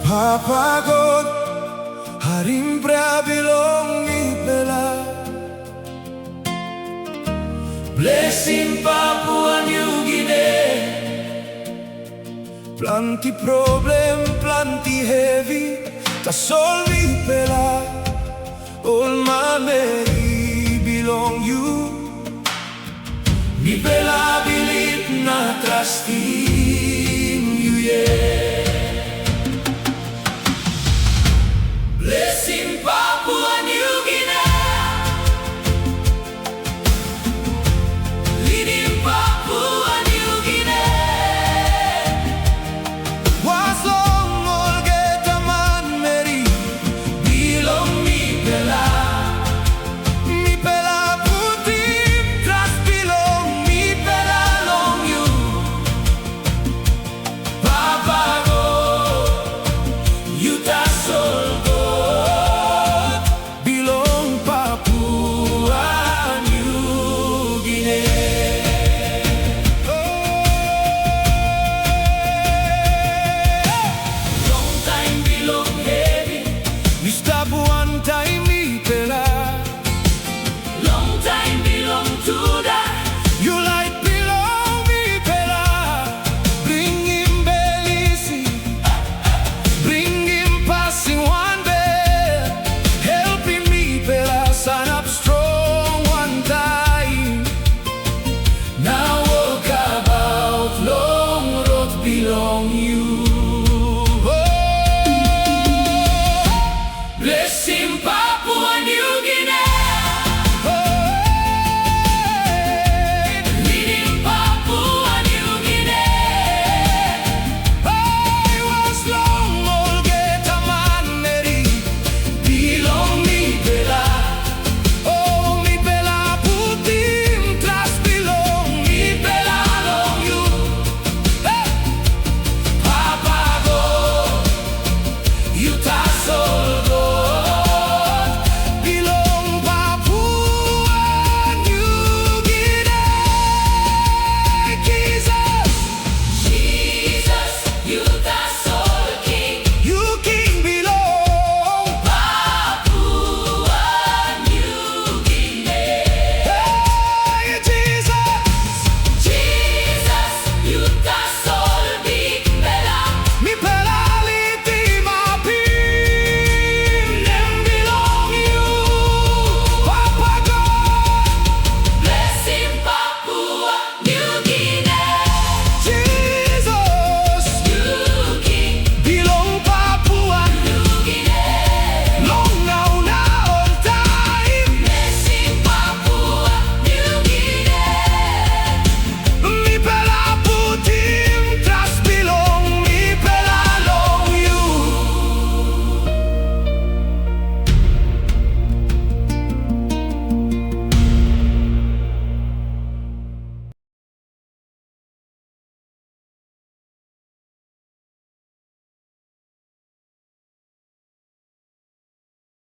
Papagod, harim, prea, Bilong, Mipela. Blessim Papua New Guinea. Planti problem, planti hevi, Tasol, Mipela. All manmeri belong you. Mipela, bilip na trastim you, yeah. Blessim Papua New Guinea. Lidim Papua New Guinea. Was long olgeta manmeri. Bilong Mipela. Mipela putim. Trast Bilong. Mipela long you. Papagod. You Tasol. Stap wantaim Mipela. Long time belong tudak. You lait Bilong Mipela. Bringim belisi. Bringim pasin wanbel. Helpim Mipela. Sanap strong wantaim. Now wokabaut long road belong you. Blessim Papua New Guinea. Lidim Papua New Guinea. I was long olgeta manmeri. Bilong Mipela. Oh Mipela putim. Trast Bilong. Mipela long you. Papagod. You Tasol.